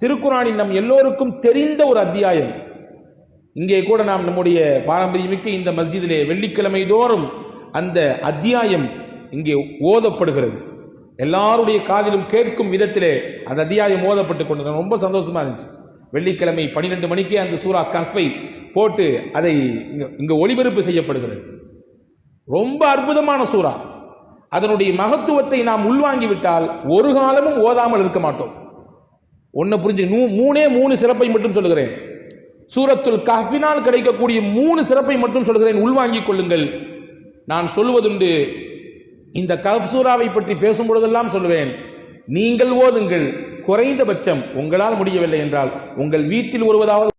திருக்குர்ஆனின் நம் எல்லோருக்கும் தெரிந்த ஒரு அத்தியாயம். இங்கே கூட நாம் நம்முடைய பாரம்பரியமிக்க இந்த மஸ்ஜிதிலே வெள்ளிக்கிழமை தோறும் அந்த அத்தியாயம் இங்கே ஓதப்படுகிறது. எல்லாருடைய காதிலும் கேட்கும் விதத்திலே அந்த அத்தியாயம் ஓதப்பட்டுக் கொண்டு ரொம்ப சந்தோஷமா இருந்துச்சு. வெள்ளிக்கிழமை 12 மணிக்கே அந்த சூரா கஃபை போட்டு அதை இங்க ஒளிபரப்பு செய்யப்படுகிறது. ரொம்ப அற்புதமான சூரா. அதனுடைய மகத்துவத்தை நாம் உள்வாங்கி விட்டால் ஒரு காலமும் ஓதாமல் இருக்க மாட்டோம். ஒன்னு புரிஞ்சு 3 சிறப்பை மட்டும் சொல்லுகிறேன். சூரத்துல் கஹ்ஃபினால் கிடைக்கக்கூடிய 3 சிறப்பை மட்டும் சொல்கிறேன், உள்வாங்கிக் கொள்ளுங்கள். நான் சொல்வதுண்டு, இந்த கஹ்ஃப் சூராவை பற்றி பேசும் பொழுதெல்லாம் சொல்லுவேன், நீங்கள் ஓதுங்கள். குறைந்தபட்சம் உங்களால் முடியவில்லை என்றால் உங்கள் வீட்டில் ஒருவதாவது.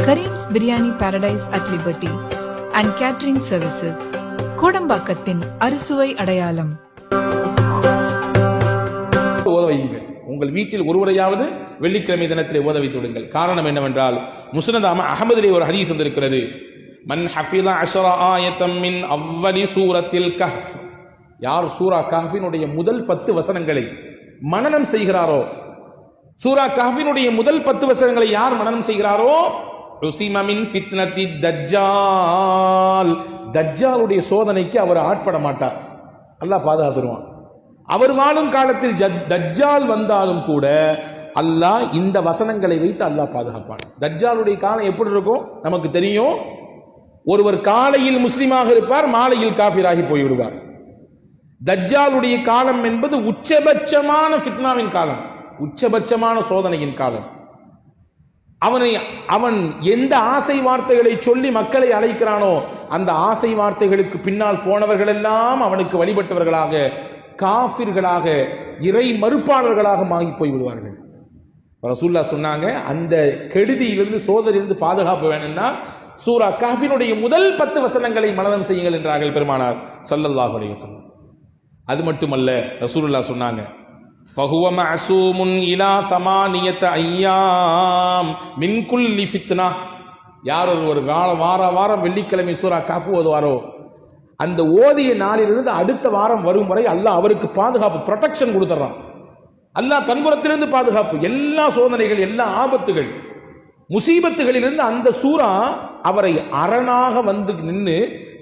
Karim's biryani paradise at liberty and catering services, கோடம்பாக்கத்தின் அறுசுவை அடையாளம். ஓத வையுங்கள். உங்கள் வீட்டில் ஒருவரையாவது வெள்ளிக்கிழமை தினத்திலே ஓத வைத்து விடுங்கள். காரணம் என்னவென்றால், முஸ்னத் அஹமதிலே ஒரு ஹதீஸ் வந்திருக்கிறது. மன் ஹஃபித 10 ஆயத்தம் மின் அவ்வலி சூரத்தில் கஹ்ஃப், யார் சூரா கஹ்ஃபினுடைய முதல் 10 வசனங்களை மனனம் செய்கிறாரோ, சூரா கஹ்ஃபினுடைய முதல் 10 வசனங்களை யார் மனனம் செய்கிறாரோ, உஸிம மின் ஃபித்னத்தி தஜ்ஜால், தஜ்ஜாலுடைய சோதனைக்கு அவர் ஆட்பட மாட்டார். அல்லாஹ் பாதுகாத்துருவான். அவர் வாழும் காலத்தில் தஜ்ஜால் வந்தாலும் கூட அல்லாஹ் இந்த வசனங்களை வைத்து அல்லாஹ் பாதுகாப்பான். தஜ்ஜாலுடைய காலம் எப்படி இருக்கும் நமக்கு தெரியும். ஒருவர் காலையில் முஸ்லிமாக இருப்பார், மாலையில் காஃபிராகி போய்விடுவார். தஜ்ஜாலுடைய காலம் என்பது உச்சபட்சமான ஃபித்னாவின் காலம், உச்சபட்சமான சோதனையின் காலம். அவன் எந்த ஆசை வார்த்தைகளை சொல்லி மக்களை அழைக்கிறானோ அந்த ஆசை வார்த்தைகளுக்கு பின்னால் போனவர்கள் எல்லாம் அவனுக்கு வழிபட்டவர்களாக, காஃபிர்களாக, இறை மறுப்பாளர்களாக மாறி போய் விடுவார்கள். ரசூலுல்லாஹ் சொன்னாங்க, அந்த கெடுதியிலிருந்து சோதனையிலிருந்து பாதுகாப்பு வேணும்னா சூரா கஹ்ஃபினுடைய முதல் 10 வசனங்களை மனனம் செய்யுங்கள் என்றார்கள் பெருமானார் ஸல்லல்லாஹு அலைஹி வஸல்லம். அது மட்டுமல்ல, ரசூலுல்லாஹ் சொன்னாங்க, ஃபஹுவ மஅசூமுன் இலா 8 ஐயாம் மின் குல்லி ஃபித்னா, யார் ஒரு வாரம் வெள்ளிக்கிழமை சூரா கஹ்ஃப் ஓதுவாரோ அந்த ஓதிய நாளிலிருந்து அடுத்த வாரம் வரும் வரை அல்லாஹ் அவருக்கு பாதுகாப்பு, ப்ரொடெக்ஷன் கொடுத்துறான். அல்லாஹ் தன்புறத்திலிருந்து பாதுகாப்பு, எல்லா சோதனைகள், எல்லா ஆபத்துகள், முசீபத்துகளிலிருந்து அந்த சூரா அவரை அரணாக வந்து நின்று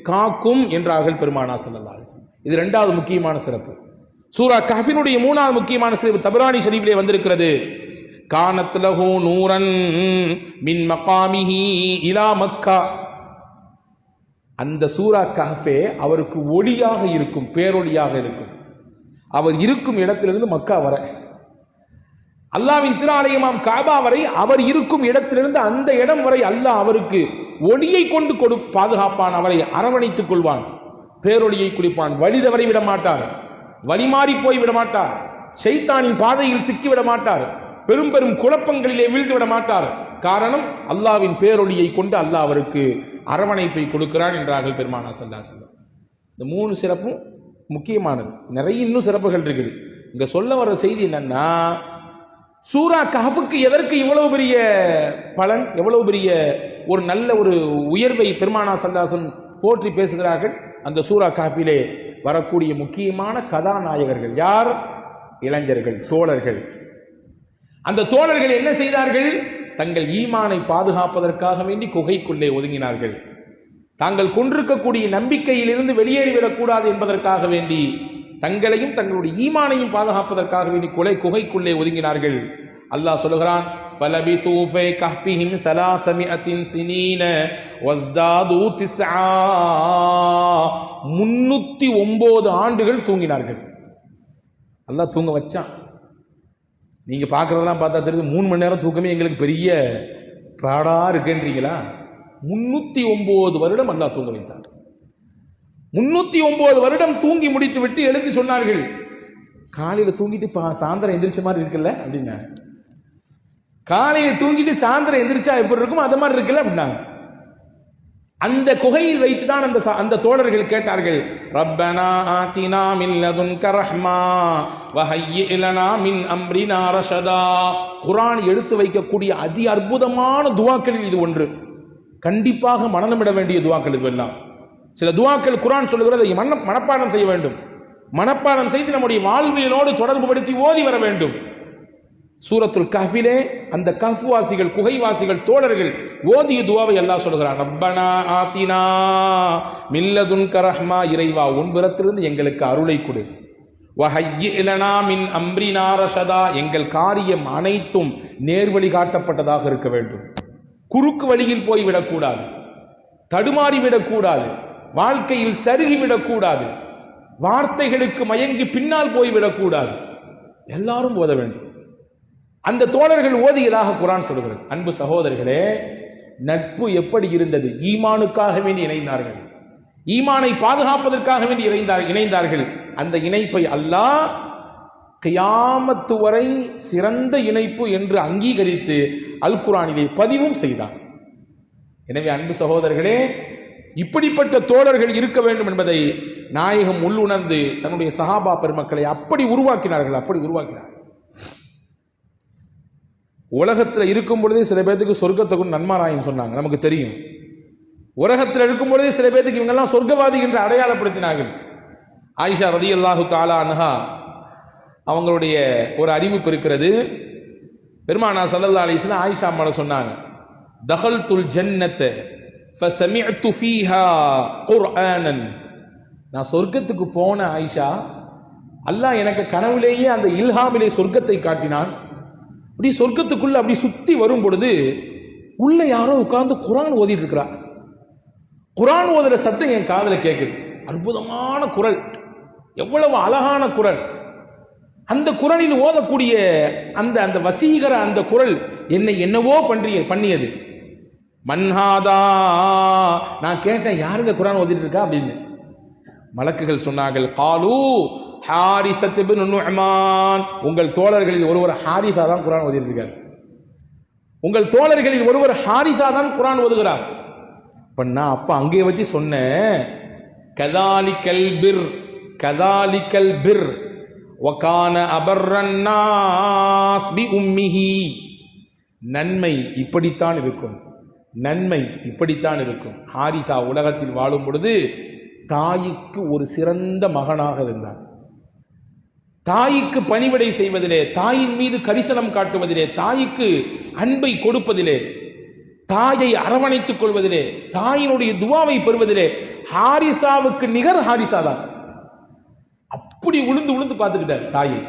காக்கும் என்றார்கள் பெருமானார் ஸல்லல்லாஹு அலைஹி வஸல்லம். இது 2வது முக்கியமான சிறப்பு. சூரா கஹ்ஃபினுடைய 3வது முக்கியமான சிறப்பு தபரானி ஷரீஃபிலே வந்திருக்கிறது. கானத் லஹு நூரன் மின் மகாமிஹி இலா மக்கா, அந்த சூரா கஹ்ஃபே அவருக்கு ஒளியாக இருக்கும், பேரொளியாக இருக்கும். அவர் இருக்கும் இடத்திலிருந்து மக்கா வர, அல்லாஹ்வின் திருஆலயமாம் காபா வரை, அவர் இருக்கும் இடத்திலிருந்து அந்த இடம் வரை அல்லாஹ் அவருக்கு ஒளியை கொண்டு பாதுகாப்பான். அவரை அரவணைத்துக் கொள்வான், பேரொளியை குடிப்பான். வழி தவறி விட மாட்டார், வழிமாறி போய் விட மாட்டார், ஷைத்தானின் பாதையில் சிக்கிவிட மாட்டார், பெரும் பெரும் குழப்பங்களிலே வீழ்ந்து விட மாட்டார். காரணம், அல்லாஹ்வின் பேரொளியை கொண்டு அல்லாஹ் அவருக்கு அரவணைப்பை கொடுக்கிறான் என்றார்கள் பெருமானார் ஸல்லல்லாஹு அலைஹி வஸல்லம். இந்த 3 சிறப்பும் முக்கியமானது. நிறைய இன்னும் சிறப்புகள் இருக்குது. இங்க சொல்ல வர செய்தி என்னன்னா, சூரா கஹ்ஃபுக்கு எதற்கு இவ்வளவு பெரிய பலன், எவ்வளவு பெரிய ஒரு நல்ல ஒரு உயர்வை பெருமானார் ஸல்லல்லாஹு அலைஹி வஸல்லம் போற்றி பேசுகிறார்கள். அந்த சூரா கஹ்ஃபிலே வரக்கூடிய முக்கியமான கதாநாயகர்கள் யார்? இளைஞர்கள், தோழர்கள். அந்த தோழர்கள் என்ன செய்தார்கள்? தங்கள் ஈமானை பாதுகாப்பதற்காக வேண்டி குகைக்குள்ளே ஒதுங்கினார்கள். தாங்கள் கொண்டிருக்கக்கூடிய நம்பிக்கையிலிருந்து வெளியேறிவிடக்கூடாது என்பதற்காக வேண்டி தங்களையும் தங்களுடைய ஈமானையும் பாதுகாப்பதற்காக வேண்டி குகைக்குள்ளே ஒதுங்கினார்கள். அல்லாஹ் சொல்லுகிறான், ஃபலபிஸூ ஃபீ கஹ்ஃபிஹிம் 300 சினீன வஸ்தாது 309 ஆண்டுகள் தூங்கினார்கள். அல்லாஹ் தூங்க வச்சான். நீங்க பார்க்கறதெல்லாம் பார்த்தா தெரியுது, 3 மணி நேரம் தூக்கமே எங்களுக்கு பெரிய பாடா இருக்குன்றீங்களா? 309 வருடம் அல்லாஹ் தூங்க வைத்தார். 309 வருடம் தூங்கி முடித்து விட்டு எழுதி சொன்னார்கள், காலையில தூங்கிட்டு சாயந்தரம் எந்திரிச்ச மாதிரி இருக்குல்ல அப்படின்னா. காலையில தூங்கிட்டு சாயந்தரம் எந்திரிச்சா எப்படி இருக்கும் அது மாதிரி இருக்குல்ல அப்படின்னா. அந்த குகையில் வைத்துதான் அந்த தோழர்கள் கேட்டார்கள், ரப்பனா ஆதினா மின் லதுன்க ரஹ்மா வஹய்யி லனா மின் அம்ரினா ரஷதா. குர்ஆன் எடுத்து வைக்கக்கூடிய அதி அற்புதமான துஆக்களில் இது ஒன்று. கண்டிப்பாக மனனமிட வேண்டிய துஆக்கள் இதுவெல்லாம். சில துஆக்கள் குர்ஆன் சொல்லுகிறது மனப்பாடம் செய்ய வேண்டும். மனப்பாடம் செய்து நம்முடைய வாழ்வியலோடு தொடர்பு படுத்தி ஓதி வர வேண்டும். சூரத்துல் கஹ்ஃபிலே அந்த கஹ்வாசிகள், குகைவாசிகள், தோழர்கள் ஓதிய துவாவை அல்லாஹ் சொல்கிறான். ரப்பனா ஆத்தினா மில்லதுன்க ரஹ்மா, இறைவா உன்பிறத்திலிருந்து எங்களுக்கு அருளை கொடு. வஹய்யி லனா மின் அம்ரினா ரஷதா, எங்கள் காரியம் அனைத்தும் நேர்வழி காட்டப்பட்டதாக இருக்க வேண்டும். குறுக்கு வழியில் போய்விடக்கூடாது, தடுமாறிவிடக்கூடாது, வாழ்க்கையில் சருகிவிடக்கூடாது, வார்த்தைகளுக்கு மயங்கி பின்னால் போய்விடக்கூடாது. எல்லாரும் ஓத வேண்டும். அந்த தோழர்கள் ஓதியதாக குர்ஆன் சொல்கிறது. அன்பு சகோதரர்களே, நட்பு எப்படி இருந்தது? ஈமானுக்காக வேண்டி இணைந்தார்கள், ஈமானை பாதுகாப்பதற்காக வேண்டி இணைந்தார்கள். அந்த இணைப்பை அல்லாஹ் கியாமத்து வரை சிறந்த இணைப்பு என்று அங்கீகரித்து அல் குர்ஆனிலே பதிவும் செய்தார். எனவே அன்பு சகோதரர்களே, இப்படிப்பட்ட தோழர்கள் இருக்க வேண்டும் என்பதை நாயகம் உள்ளுணர்ந்து தன்னுடைய சஹாபா பெருமக்களை அப்படி உருவாக்கினார்கள். உலகத்தில் இருக்கும் பொழுதே சில பேர்த்துக்கு சொர்க்கத்தை கொண்டு நன்மாராயம் சொன்னாங்க, நமக்கு தெரியும். உலகத்தில் இருக்கும் பொழுதே சில பேர்த்துக்கு இவங்கெல்லாம் சொர்க்கவாதி என்று அடையாளப்படுத்தினார்கள். ஆயிஷா ரலியல்லாஹு தஆலா அன்ஹா அவங்களுடைய ஒரு அறிவிப்பு இருக்கிறது. பெருமானா ஸல்லல்லாஹு அலைஹி வஸல்லம் ஆயிஷா அம்மாவை சொன்னாங்க, தகல்துல் ஜன்னத ஃபஸமிஅது ஃபீஹா குர்ஆனன். நான் சொர்க்கத்துக்கு போன ஆயிஷா, அல்லாஹ் எனக்கு கனவுலேயே அந்த இல்ஹாமிலே சொர்க்கத்தை காட்டினான். அப்படி சொர்க்கத்துக்குள்ள அப்படி சுத்தி வரும் பொழுது உள்ள யாரோ உட்கார்ந்து குர்ஆன் ஓதிட்டு இருக்கிறா. குர்ஆன் ஓதுற சத்தம் என் காதுல கேட்குது. அற்புதமான குரல், எவ்வளவு அழகான குரல். அந்த குரலில் ஓதக்கூடிய அந்த வசீகர அந்த குரல் என்னை என்னவோ பண்ணியது. மன்ஹாதா, நான் கேட்டேன், யாருங்க குர்ஆன் ஓதிட்டு இருக்கா அப்படின்னு. மலக்குகள் சொன்னார்கள், காலு ஹாரிஸத் இப்னு நுஅமான், உங்கள் தோழர்களில் ஒருவர் ஹாரிஸா தான் குர்ஆன் ஓதிட்டு இருக்கார். உங்கள் தோழர்களில் ஒருவர் ஹாரிஸா தான் குர்ஆன் ஓதுகிறார். நான் அப்ப அங்கே வச்சு சொன்னேன், கதாலிக்கல் பிர் வகான அபர்ரன் நாஸ் பி உம்மிஹி, நன்மை இப்படித்தான் இருக்கும். ஹாரிஸா உலகத்தில் வாழும் பொழுது தாய்க்கு ஒரு சிறந்த மகனாக இருந்தார். தாய்க்கு பணிவிடை செய்வதிலே, தாயின் மீது கரிசனம் காட்டுவதிலே, தாய்க்கு அன்பை கொடுப்பதிலே, தாயை அரவணைத்துக் கொள்வதிலே, தாயினுடைய துவாவை பெறுவதிலே ஹாரிசாவுக்கு நிகர் ஹாரிசா தான். அப்படி உளுந்து பார்த்துக்கிட்டார் தாயை.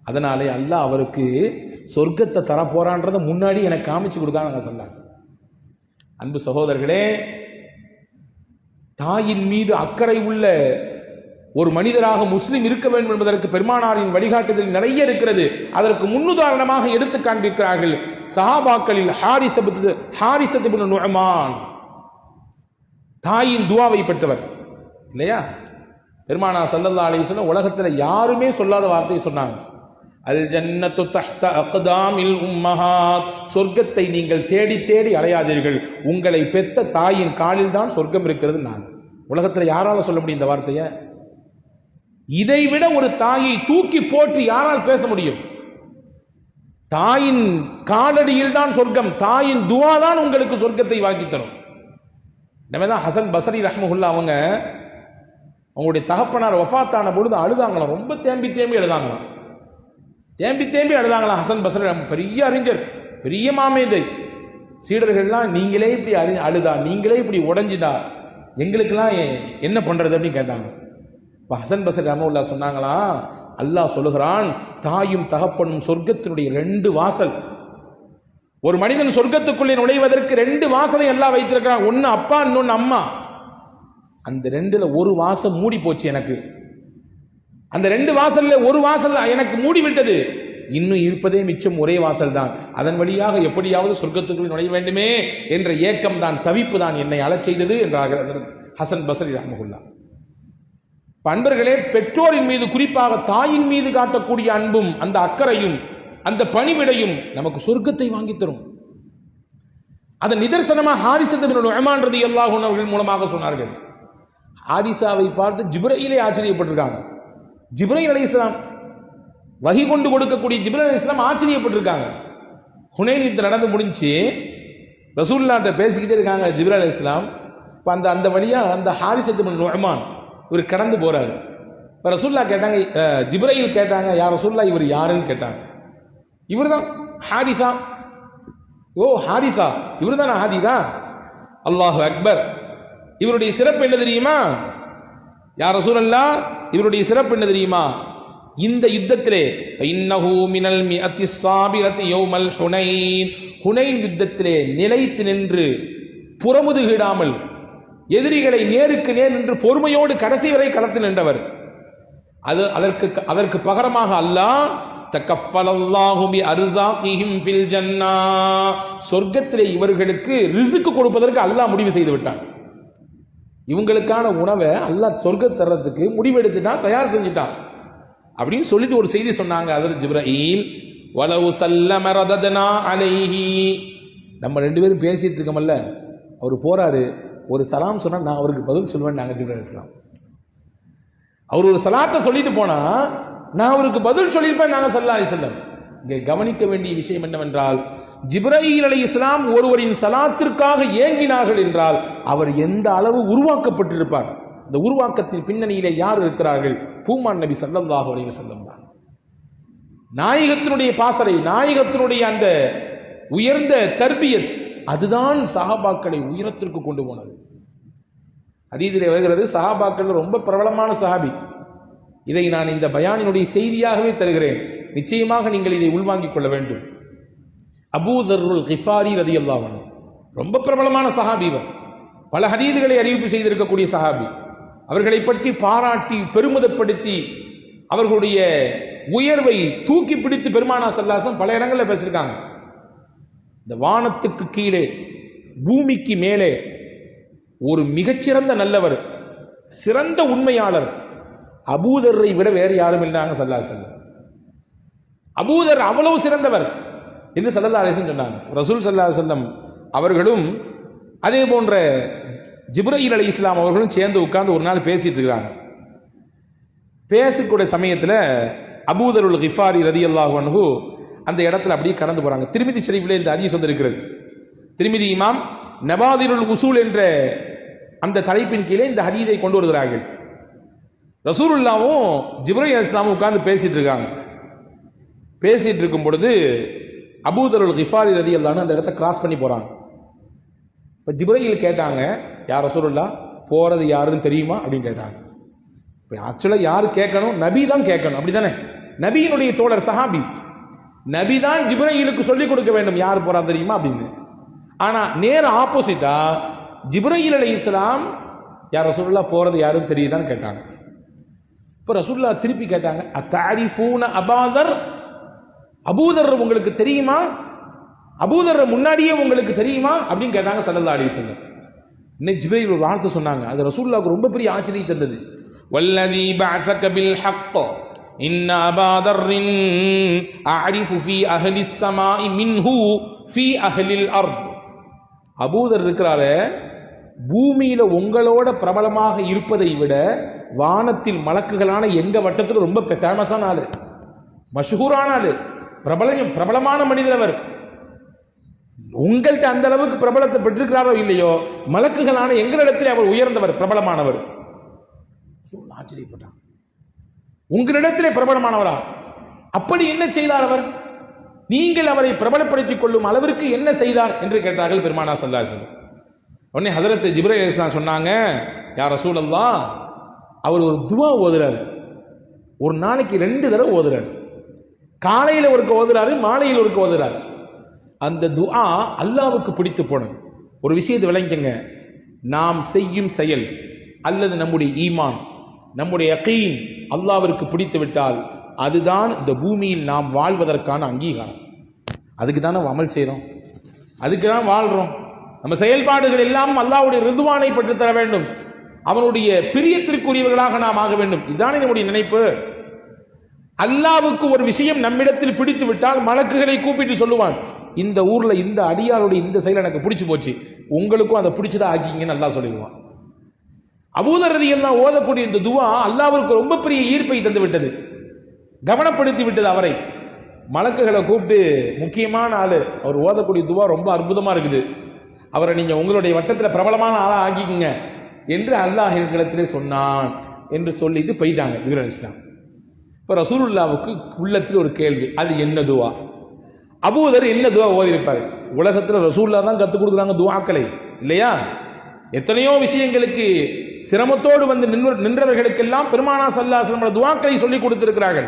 அதனாலே அல்லாஹ் அவருக்கு சொர்க்கத்தை தரப்போறான்றதை முன்னாடி எனக்கு காமிச்சு கொடுத்தாங்க சல்லாஸ். அன்பு சகோதரர்களே, தாயின் மீது அக்கறை உள்ள ஒரு மனிதராக முஸ்லிம் இருக்க வேண்டும் என்பதற்கு பெருமானாரின் வழிகாட்டுதல் நிறைய இருக்கிறது. அதற்கு முன்னுதாரணமாக எடுத்து காண்பிக்கிறார்கள் சஹாபாக்களில் ஹாரிஸத் இப்னு நுஅமான், தாயின் துவாவை பெற்றவர் இல்லையா? பெருமானார் ஸல்லல்லாஹு அலைஹி வஸல்லம் உலகத்தில் யாருமே சொல்லாத வார்த்தையை சொன்னாங்க, அல் ஜன்னத்து தஹ்த அக்தாமில் உம்மஹாத், சொர்க்கத்தை நீங்கள் தேடி தேடி அலையாதீர்கள், உங்களை பெத்த தாயின் காலில் தான் சொர்க்கம் இருக்கிறது. நான் உலகத்தில் யாரால சொல்ல முடியும் இந்த வார்த்தையை? இதைவிட ஒரு தாயை தூக்கி போட்டு யாரால் பேச முடியும்? தாயின் காலடியில் தான் சொர்க்கம், தாயின் துவா தான் உங்களுக்கு சொர்க்கத்தை வாங்கி தரும். நம்மதான் ஹசன் பஸ்ரி ரஹ்மத்துல்லாஹி அவங்க அவங்களுடைய தகப்பனார் வஃபாத்தான பொழுது அழுதாங்களாம், ரொம்ப தேம்பி அழுதாங்களாம். ஹசன் பஸ்ரி பெரிய அறிஞர், பெரிய மாமேதை. சீடர்கள்லாம் நீங்களே இப்படி அழுதா, நீங்களே இப்படி உடைஞ்சிடா, எங்களுக்கெல்லாம் என்ன பண்றது அப்படின்னு கேட்டாங்க. இப்போ ஹசன் பஸ்ரி ரஹ்மத்துல்லாஹி சொன்னாங்களா, அல்லாஹ் சொல்லுகிறான், தாயும் தகப்பனும் சொர்க்கத்தினுடைய 2 வாசல். ஒரு மனிதன் சொர்க்கத்துக்குள்ளே நுழைவதற்கு 2 வாசலை எல்லாம் வைத்திருக்கிறான். ஒன்னு அப்பா, இன்னொன்னு அம்மா. அந்த 2ல ஒரு வாசல் மூடி போச்சு எனக்கு. அந்த 2 வாசல்ல ஒரு வாசல் எனக்கு மூடி விட்டது. இன்னும் இருப்பதே மிச்சம் ஒரே வாசல் தான். அதன் வழியாக எப்படியாவது சொர்க்கத்துக்குள் நுழைய வேண்டுமே என்ற ஏக்கம் தான், தவிப்பு தான் என்னை அழச் செய்தது என்றார்கள் ஹசன் பஸ்ரி ரஹ்மத்துல்லாஹி. அன்பர்களே, பெற்றோரின் மீது, குறிப்பாக தாயின் மீது காட்டக்கூடிய அன்பும் அந்த அக்கறையும் அந்த பணிவிடையும் நமக்கு சொர்க்கத்தை வாங்கி தரும். அதன் நிதர்சனமாக ஹாரிஸத் இப்னு நுஅமான் ரலியல்லாஹு அன்ஹு அவர்கள் மூலமாக சொன்னார்கள். ஹாரிஸாவை பார்த்து ஜிப்ரீலே ஆச்சரியப்பட்டிருக்காங்க. ஜிப்ரீல் அலைஹிஸ்ஸலாம், வஹி கொண்டு கொடுக்கக்கூடிய ஜிப்ரீல் அலைஹிஸ்ஸலாம் ஆச்சரியப்பட்டிருக்காங்க. ஹுனைன் யுத்தம் நடந்து முடிஞ்சு ரசூலுல்லாஹ்ட்ட பேசிக்கிட்டே இருக்காங்க ஜிப்ரீல் அலைஹிஸ்ஸலாம். இப்போ அந்த வழியா அந்த ஹாரிஸத் இப்னு நுஅமான் இவர் கடந்து போறாரு. இப்போ ரசூலுல்லாஹ் கேட்டாங்க, ஜிப்ரீல் கேட்டாங்க, யா ரசூலுல்லாஹ் இவர் யாருன்னு கேட்டாங்க. இவர்தான் ஹாரிசா. ஓ ஹாரிசா, இவர்தான் ஹாதிதா. அல்லாஹு அக்பர். இவருடைய சிறப்பு என்ன தெரியுமா யா ரசூலல்லாஹ்? இவருடைய சிறப்பு என்ன தெரியுமா? இந்த யுத்தத்திலே இன்னஹு மினல் மிஅத்தி ஸாபிரத்தி யௌமல் ஹுனைன், ஹுனைன் யுத்தத்திலே நிலைத்து நின்று புறமுதுகிடாமல் எதிரிகளை நேருக்கு நேர் நின்று பொறுமையோடு கடைசி வரை களத்தில் நின்றவர். அதற்கு பகரமாக அல்லாஹ் தக்கஃபலல்லாஹு பி அர்ஸாகிஹிம் ஃபில் ஜன்னா, சொர்க்கத்திலே இவர்களுக்கு ரிஸ்க் கொடுப்பதற்கு அல்லாஹ் முடிவு செய்து விட்டான். இவங்களுக்கான உணவை அல்லாஹ் சொர்க்கம் தர்றதுக்கு முடிவெடுத்துட்டான், தயார் செஞ்சுட்டான் அப்படின்னு சொல்லிட்டு ஒரு செய்தி சொன்னாங்க. ஹஜ்ரத் ஜிப்ரீல் வலவு சல்லம ரததனா அலைஹி. நம்ம ரெண்டு பேரும் பேசிட்டு இருக்கோம்ல, அவர் போறாரு, ஒரு சலாம் சொன்னா நான் அவருக்கு பதில் சொல்லுவேன். நாங்கள் ஜிப்ரீல் அலைஹிஸ்ஸலாம் அவர் ஒரு சலாத்தை சொல்லிட்டு போனா நான் அவருக்கு பதில் சொல்லியிருப்பேன். நாங்கள் ஸல்லல்லாஹு அலைஹி வஸல்லம். இங்கே கவனிக்க வேண்டிய விஷயம் என்னவென்றால், ஜிப்ரீல் அலைஹிஸ்ஸலாம் ஒருவரின் சலாத்திற்காக ஏங்கினார்கள் என்றால் அவர் எந்த அளவு உருவாக்கப்பட்டிருப்பார். இந்த உருவாக்கத்தின் பின்னணியிலே யார் இருக்கிறார்கள்? பூமான் நபி ஸல்லல்லாஹு அலைஹி வஸல்லம் தான். நாயகத்தினுடைய பாசறை, நாயகத்தினுடைய அந்த உயர்ந்த தர்பியத், அதுதான் சஹாபாக்களை உயரத்திற்கு கொண்டு போனது. ஹதீஸிலே வருகிறது, சஹாபாக்கள் ரொம்ப பிரபலமான சஹாபி. இதை நான் இந்த பயானினுடைய செய்தியாகவே தருகிறேன், நிச்சயமாக நீங்கள் இதை உள்வாங்கிக் கொள்ள வேண்டும். அபூ தர்ருல் கிஃபாரி ரலியல்லாஹு அன்ஹு ரொம்ப பிரபலமான சஹாபி. பல ஹதீதுகளை அறிவிப்பு செய்திருக்கக்கூடிய சஹாபி. அவர்களை பற்றி பாராட்டி பெருமிதப்படுத்தி அவர்களுடைய உயர்வை தூக்கி பிடித்து பெருமானார் ஸல்லல்லாஹு அலைஹி வஸல்லம் பல இடங்களில் பேசியிருக்காங்க. இந்த வானத்துக்கு கீழே பூமிக்கு மேலே ஒரு மிகச்சிறந்த நல்லவர், சிறந்த உண்மையாளர் அபூதர்ரை விட வேறு யாரும் இல்லைனாங்க ஸல்லல்லாஹு அலைஹி வஸல்லம். அபூதர் அவ்வளவு சிறந்தவர் என்று ஸல்லல்லாஹு அலைஹி வஸல்லம் சொன்னாங்க. ரசூல் ஸல்லல்லாஹு அலைஹி வஸல்லம் அவர்களும் அதே போன்ற ஜிப்ரீல் அலைஹிஸ்ஸலாம் அவர்களும் சேர்ந்து உட்கார்ந்து ஒரு நாள் பேசிட்டு இருக்கிறாங்க. பேசக்கூடிய சமயத்தில் அபூதருல் கிஃபாரி ரலியல்லாஹு அன்ஹு அந்த இடத்துல அப்படியே கடந்து போறாங்க. திருமிதி ஷரீஃபிலே இந்த ஹதீஸ் வந்திருக்கிறது. திருமிதி இமாம் நவாதிருல் உசூல் என்ற அந்த தலைப்பின் கீழே இந்த ஹதீஸை கொண்டு வருகிறார்கள். ரசூலுல்லாவும் ஜிப்ரீல் அலைஹிஸ்ஸலாம் உட்கார்ந்து பேசிட்டு இருக்காங்க. பேசிட்டு இருக்கும் பொழுது அபூதருல் கிஃபாரி ரலியல்லாஹு அன்ஹு அந்த இடத்தை கிராஸ் பண்ணி போறாங்க. இப்போ ஜிப்ரீல் கேட்டாங்க, யார் ரசூலுல்லாஹ், போறது யாருன்னு தெரியுமா அப்படின்னு கேட்டாங்க. இப்போ ஆக்சுவலாக யார் கேட்கணும்? நபி தான் கேட்கணும், அப்படி தானே? நபியினுடைய தோழர் சஹாபி, நபி தான் ஜிப்ரீலுக்கு சொல்லிக் கொடுக்க வேண்டும் யார் போறா தெரியுமா அப்படின்னு. ஆனால் நேர ஆப்போசிட்டா ஜிப்ரீல் அலைஹிஸ்ஸலாம் யார் ரசூலுல்லாஹ் போறது யாருன்னு தெரியுதான்னு கேட்டாங்க. இப்போ ரசூலுல்லாஹ் திருப்பி கேட்டாங்க, அத்தஅரிஃபூன அபூதர், அபூதர் உங்களுக்கு தெரியுமா? அபூதர் முன்னாடியே உங்களுக்கு தெரியுமா அப்படின்னு கேட்டாங்க ஸல்லல்லாஹு அலைஹி வஸல்லம். இன்னைக்கு ஜிப்ரீல் ஒரு வார்த்தை சொன்னாங்க, அது ரசூலுல்லாஹ்வுக்கு ரொம்ப பெரிய ஆச்சரியம் தந்தது. வல்லதி பஅஸக பில் ஹக் இன்ன அபூதர்ரின் அஅரிஃபு ஃபீ அஹ்லிஸ் ஸமாஇ மின்ஹு ஃபீ அஹ்லில் அர்த். அபூதர் இருக்கிறாரே, பூமியில உங்களோட பிரபலமாக இருப்பதை விட வானத்தில் மலக்குகளான எங்க வட்டத்தில் ரொம்ப ஃபேமஸான ஆளு, மஷ்ஹூரான ஆளு, பிரபலமான மனிதர் அவர். உங்கள்கிட்ட அந்த அளவுக்கு பிரபலத்தை பெற்றிருக்கிறாரோ இல்லையோ, மலக்குகளான எங்களிடத்தில் அவர் உயர்ந்தவர், பிரபலமானவர். ஆச்சரியப்பட்டான், உங்களிடத்திலே பிரபலமானவரா? அப்படி என்ன செய்தார் அவர்? நீங்கள் அவரை பிரபலப்படுத்திக் கொள்ளும் அளவிற்கு என்ன செய்தார் என்று கேட்டார்கள் பெருமானார் ஸல்லல்லாஹு அலைஹி வஸல்லம். உடனே ஹஜரத் ஜிப்ரீல் அலைஹிஸ்ஸலாம் சொன்னாங்க, யா ரசூலல்லாஹ், அவர் ஒரு துவா ஓதுறாரு, ஒரு நாளைக்கு 2 தடவை ஓதுறாரு. காலையில் ஒருக்க ஓதுறாரு, மாலையில் ஒருக்க ஓதுறாரு. அந்த துஆ அல்லாஹ்வுக்கு பிடித்து போனது. ஒரு விஷயத்தை விளங்கிக்கங்க, நாம் செய்யும் செயல் அல்லது நம்முடைய ஈமான், நம்முடைய யகீன் அல்லாஹ்விற்கு பிடித்து விட்டால் அதுதான் இந்த பூமியில் நாம் வாழ்வதற்கான அங்கீகாரம். அதுக்கு தானே அமல் செய்கிறோம், அதுக்கு தான் வாழ்கிறோம். நம்ம செயல்பாடுகள் எல்லாம் அல்லாஹ்வுடைய ரிதுவானை பெற்று தர வேண்டும், அவனுடைய பிரியத்திற்குரியவர்களாக நாம் ஆக வேண்டும். இதுதானே நம்முடைய நினைப்பு. அல்லாஹ்வுக்கு ஒரு விஷயம் நம்மிடத்தில் பிடித்து விட்டால் மலக்குகளை கூப்பிட்டு சொல்லுவான், இந்த ஊர்ல இந்த அடியாருடைய இந்த செயல் எனக்கு பிடிச்சு போச்சு, உங்களுக்கும் அதை பிடிச்சதா ஆக்கிங்கன்னு அல்லாஹ் சொல்லிடுவான். அபூதர் ரலியல்லாஹு அன்ஹு ஓதக்கூடிய இந்த துவா அல்லாஹ்விற்கு ரொம்ப பெரிய ஈர்ப்பை தந்து விட்டது, கவனப்படுத்தி விட்டது அவரை. மலக்குகளை கூப்பிட்டு, முக்கியமான ஆளு, அவர் ஓதக்கூடிய துவா ரொம்ப அற்புதமா இருக்குது, அவரை நீங்க உங்களுடைய வட்டத்தில் பிரபலமான ஆளா ஆக்கிக்குங்க என்று அல்லாஹ் இடத்திலே சொன்னான் என்று சொல்லிட்டு போயிட்டாங்க ஜிப்ரீல் அலைஹிஸ்ஸலாம். இப்போ ரசூலுல்லாஹ்வுக்கு உள்ளத்தில் ஒரு கேள்வி, அது என்ன துவா? அபூதர் என்ன துவா ஓதி இருப்பாரு? உலகத்தில் ரசூல்லா தான் கற்றுக் கொடுக்குறாங்க துவாக்களை, இல்லையா? எத்தனையோ விஷயங்களுக்கு சிரமத்தோடு வந்து நின்றவர்களுக்கெல்லாம் பெருமானா ஸல்லல்லாஹு அலைஹி வஸல்லம் துவாக்களை சொல்லி கொடுத்திருக்கிறார்கள்.